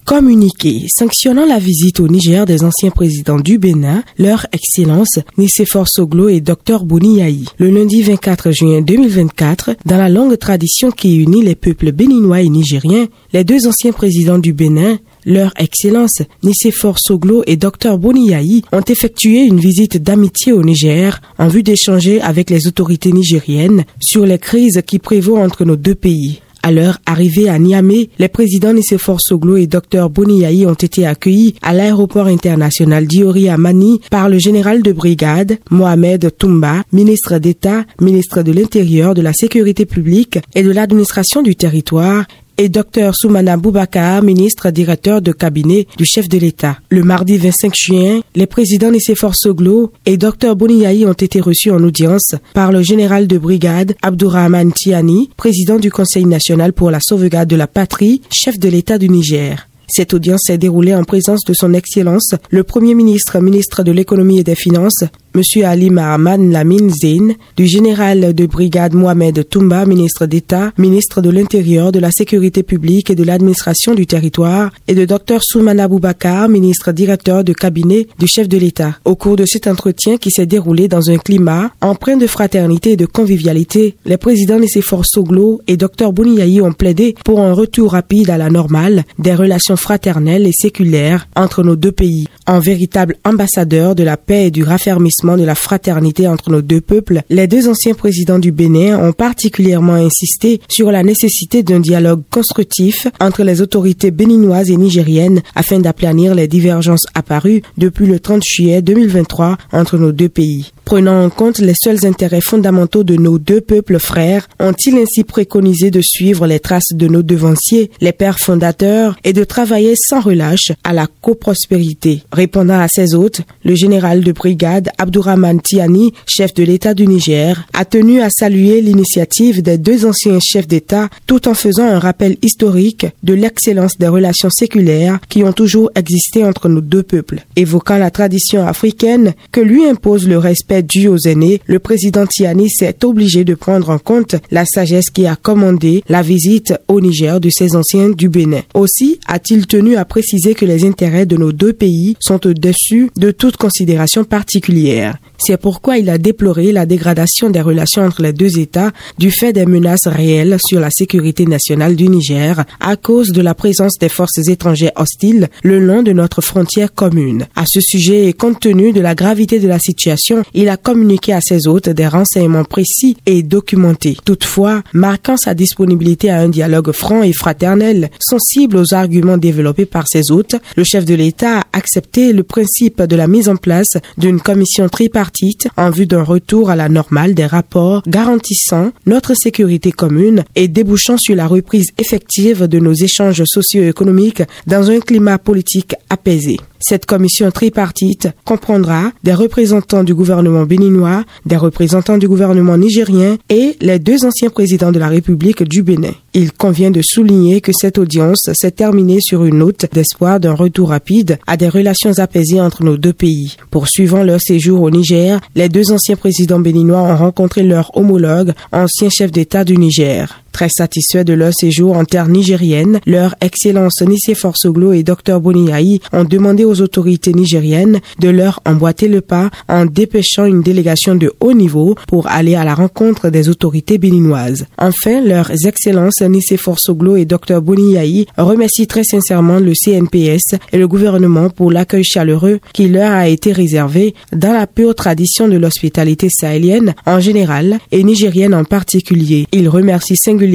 Communiqué sanctionnant la visite au Niger des anciens présidents du Bénin, leur Excellence Nicéphore Soglo et Dr Boni Yayi. Le lundi 24 juin 2024, dans la longue tradition qui unit les peuples béninois et nigériens, les deux anciens présidents du Bénin, leur Excellence Nicéphore Soglo et Dr Boni Yayi, ont effectué une visite d'amitié au Niger en vue d'échanger avec les autorités nigériennes sur les crises qui prévaut entre nos deux pays. À leur arrivée à Niamey, les présidents Nicéphore Soglo et Dr Boni Yayi ont été accueillis à l'aéroport international d'Iori à Mani par le général de brigade Mohamed Toumba, ministre d'État, ministre de l'Intérieur, de la Sécurité publique et de l'administration du territoire, et Dr Soumana Boubacar, ministre directeur de cabinet du chef de l'État. Le mardi 25 juin, les présidents Nicéphore Soglo et Dr Boni Yayi ont été reçus en audience par le général de brigade Abdourahmane Tiani, président du Conseil national pour la sauvegarde de la patrie, chef de l'État du Niger. Cette audience s'est déroulée en présence de son Excellence, le Premier ministre, ministre de l'Économie et des Finances, M. Ali Mahaman Lamine Zein, du général de brigade Mohamed Toumba, ministre d'État, ministre de l'Intérieur, de la Sécurité publique et de l'administration du territoire, et de Dr Soumana Boubacar, ministre directeur de cabinet du chef de l'État. Au cours de cet entretien qui s'est déroulé dans un climat empreint de fraternité et de convivialité, les présidents Nicéphore Soglo et Dr Boni Yayi ont plaidé pour un retour rapide à la normale des relations fraternelles et séculaires entre nos deux pays. En véritable ambassadeur de la paix et du raffermissement de la fraternité entre nos deux peuples, les deux anciens présidents du Bénin ont particulièrement insisté sur la nécessité d'un dialogue constructif entre les autorités béninoises et nigériennes afin d'aplanir les divergences apparues depuis le 30 juillet 2023 entre nos deux pays. Prenant en compte les seuls intérêts fondamentaux de nos deux peuples frères, ont-ils ainsi préconisé de suivre les traces de nos devanciers, les pères fondateurs, et de travailler sans relâche à la coprospérité. Répondant à ces hôtes, le général de brigade Abdourahmane Tiani, chef de l'État du Niger, a tenu à saluer l'initiative des deux anciens chefs d'État tout en faisant un rappel historique de l'excellence des relations séculaires qui ont toujours existé entre nos deux peuples. Évoquant la tradition africaine que lui impose le respect dû aux aînés, le président Tiani s'est obligé de prendre en compte la sagesse qui a commandé la visite au Niger de ces anciens du Bénin. Aussi a-t-il tenu à préciser que les intérêts de nos deux pays sont au-dessus de toute considération particulière. C'est pourquoi il a déploré la dégradation des relations entre les deux États du fait des menaces réelles sur la sécurité nationale du Niger à cause de la présence des forces étrangères hostiles le long de notre frontière commune. À ce sujet et compte tenu de la gravité de la situation, il a communiqué à ses hôtes des renseignements précis et documentés. Toutefois, marquant sa disponibilité à un dialogue franc et fraternel, sensible aux arguments développés par ses hôtes, le chef de l'État a accepté le principe de la mise en place d'une commission tripartite en vue d'un retour à la normale des rapports garantissant notre sécurité commune et débouchant sur la reprise effective de nos échanges socio-économiques dans un climat politique apaisé. Cette commission tripartite comprendra des représentants du gouvernement béninois, des représentants du gouvernement nigérien et les deux anciens présidents de la République du Bénin. Il convient de souligner que cette audience s'est terminée sur une note d'espoir d'un retour rapide à des relations apaisées entre nos deux pays. Poursuivant leur séjour au Niger, les deux anciens présidents béninois ont rencontré leur homologue, ancien chef d'État du Niger. Très satisfaits de leur séjour en terre nigérienne, leur Excellence Nicéphore Soglo et Dr Boni Yayi ont demandé aux autorités nigériennes de leur emboîter le pas en dépêchant une délégation de haut niveau pour aller à la rencontre des autorités béninoises. Enfin, leurs Excellences Nicéphore Soglo et Dr Boni Yayi remercient très sincèrement le CNPS et le gouvernement pour l'accueil chaleureux qui leur a été réservé dans la pure tradition de l'hospitalité sahélienne en général et nigérienne en particulier. Ils remercient singulièrement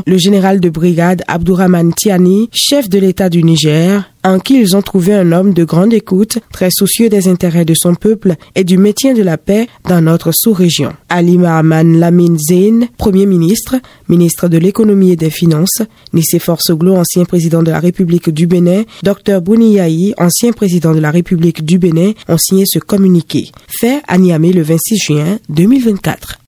le général de brigade Abdourahmane Tiani, chef de l'État du Niger, en qui ils ont trouvé un homme de grande écoute, très soucieux des intérêts de son peuple et du maintien de la paix dans notre sous-région. Ali Mahaman Lamine Zein, Premier ministre, ministre de l'Économie et des Finances, Nicéphore Soglo, ancien président de la République du Bénin, Dr Boni Yayi, ancien président de la République du Bénin, ont signé ce communiqué, fait à Niamey le 26 juin 2024.